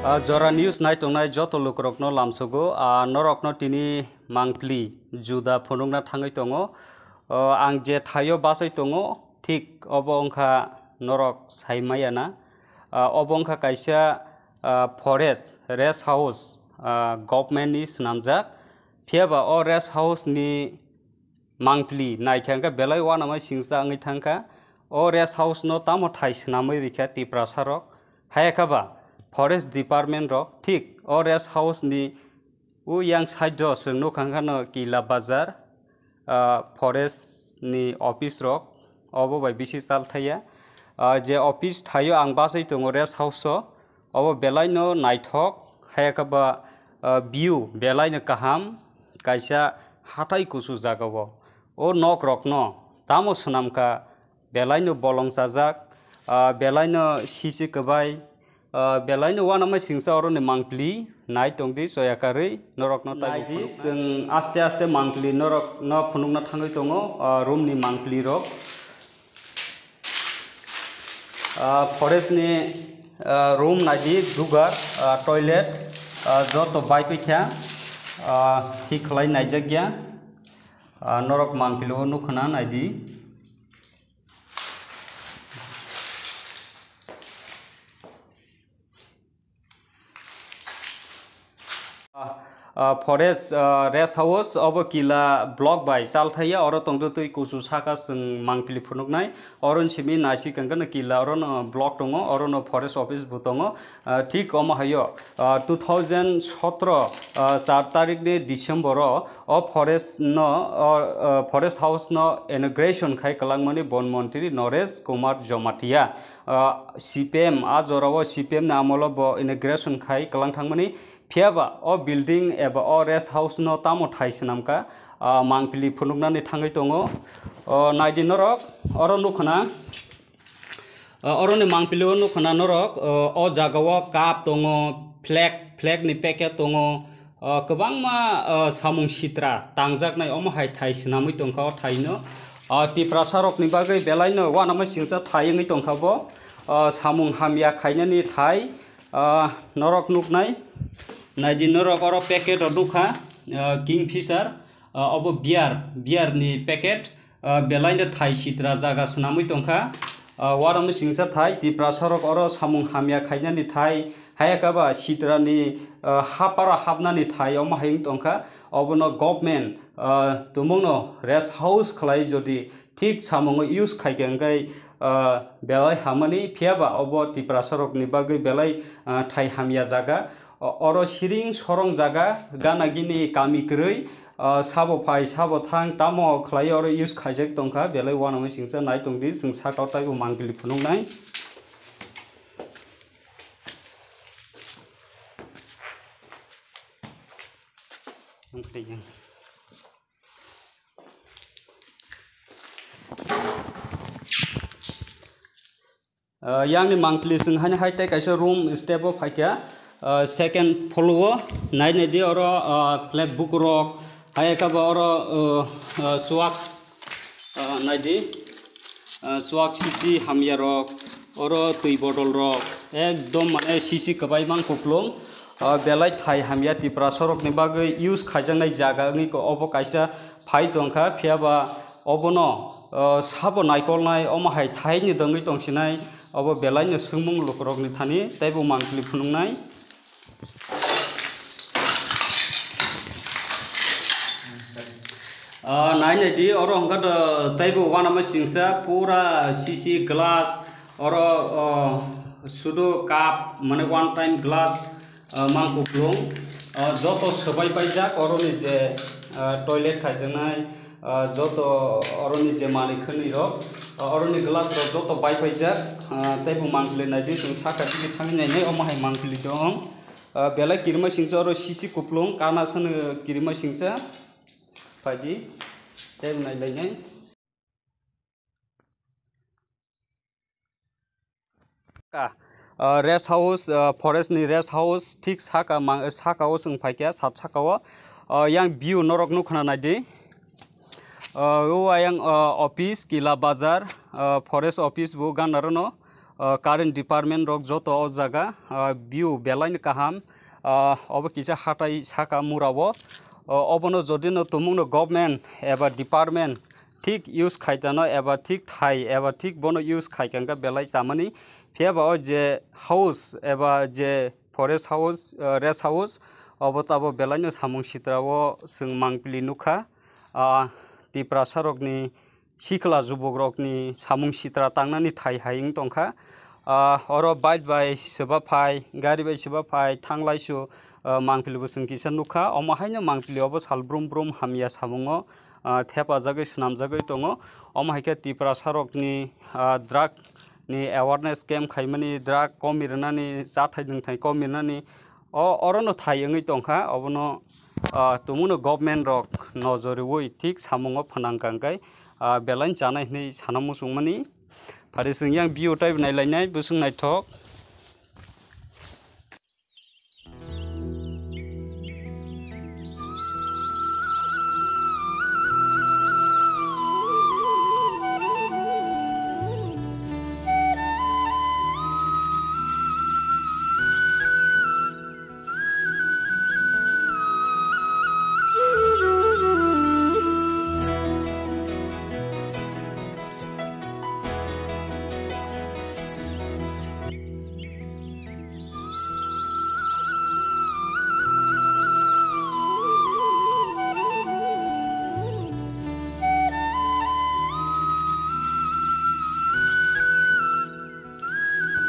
Jora news night tongnai joto lukrokno lamsugo norokno tini mangpli juda phunungna thangai tongo ang je thayo basai tongo thik obo ongkha norok saimayana obo ongkha kaisa forest rest house government ni snamjak phiaba o rest house ni mangpli naithangka belai wanamai singsa angai thangka o rest house no tamo thai snamai rikha tiprasa rok hayakaba forest department rok thik o rest house ni yang side ro sungno khangkhano killa bazar forest ni office rok obo bai bisi sal thaya je office thayo ang basai tongo rest house o obo belai no naithok hayakaba view belai no kaham kaisa hatai kusu jagao o nok rok no tamo snamka belai no bolong sajak belai no sisi kabai belai no wanamai singsa oro ni mangpli nai tongdi soyakari norok no taidi sing aste aste mangpli norok no phunungna thangai tongo room ni mangpli rok forest ni room naidi dugar toilet joto bai pikha thik khlai naijagya norok mangpli o nukhana naidi forest rest house obo killa block by salthaya oro tongdo tui kusu saka sing mangpili phunuknai oron simi nasi kangkana killa oron block tongo oron forest office butongo thik omo hayo 2017 4 tarik ni december o forest no forest house no inauguration khai kalangmani bon montri Naresh Kumar Jomatia CPM ajorawo CPM na amolo bo inauguration khai kalang thangmani phiaba o building eba o rest house no tamo thai snamka mangpili phunuknani thangai tongo naidi norok oro nukhana oro ni mangpili o nukhana norok o jagao cup tongo flag ni packet tongo kwbangma samung sitra tangjaknai omo hai thai snamui tongkha thaino tiprasa rok ni bagai belai no wanamai singsa thaiengai tongkha bo samung hamya khainani thai norok nuknai naidi norok oro packet nukha kingfisher obo beer ni packet belai no thai sitra jaga snamui tongkha waramni singsa thai tiprasa rok oro samung hamya khainani thai hayakaba sitra ni hapara hapnani thai omo haing tongkha obono government tumungno rest house khlai jodi thik samung use khaigengai belai hamani phiaba obo tiprasa rok ni bagai belai thai hamya jaga oro siring sorong jaga gana gini kami krui sabo phai sabo thang tamo khlai oro use khaijak tongkha belai wanamai singsa nai tongdi sing sakau tai bo mangpili phunungnai yang ni mangpili sing hani hai tai kaisa room step of phaikya second floor nai di oro clap book rok hayakaba oro suak naidi suak sisi hamya rok oro tui bottle rok ekdom mane sisi kabai mang kuklong belai thai hamya tiprasa rok ni bagai use khaijangai jaga ngi ko obo kaisa phai tongkha phiaba obono sabo naikolnai omo hai thai ni dongai tongsinai obo belai no sungmung lukrok ni thani taibo mangpili phunungnai naine di oro hangka taibo wanamai singsa pura sisi glass oro sudo cup mane one time glass mangkuklung joto sabai paijak oro ni je toilet khaijanai joto oro ni je mani khani rok oro ni glass rok joto bai paijak taibo mangpili naidi sing saka ti thangai nei omo hai mangpili dong belai kirma singsa oro sisi kuplung kana san kirma singsa padi tem nai lai ka rest house forest ni rest house thik saka saka o sing phaikya sat saka o yang view norok nukhana naidi o ayang office killa bazar forest office bu ganaro no current department rok joto o jaga view belai kaham obo kisa hatai saka murao obono jodi no tumung no government eba department ঠিক use খাইতানো এবা ঠিক থাই এবা ঠিক বনো use খাইকাঙ্কা বেলাই চামানি ফেবা যে house এবা যে ফরেস্ট হাউস রেস্ট হাউস অবতাবো বেলাইনো সামুং সিত্রাও जों मांगपिलि नुखा तिप्रासा रकनि सिखला जुबक रकनि सामुं सित्रा तांनानि थाइ हायिं तंखा अर बाइट बाय सोबा फाय गारि बाय सोबा फाय थांलायसु मांगपिलिबो जों किसा नुखा अमाहायनो मांगपिलियावबो सालब्रुम ब्रुम हामिया सामुङो थेपाजागै स्नामजागै दङ अमाहायके तिप्रासा रकनि ड्राग नि एवारनेस कैम्प खाइमानि ड्राग कमिरनानि जाथाय नोंथाय कमिरनानि अरनो थायङै तंखा अबनो तुमुनो गभर्नमेंट रक नजरवै ठीक सामुङो फनांगांगाय बेलाइन जानाय नै सानामुसुंमानि फारि जों यां बिउ टाइप नायलायनाय बुसुं नायथक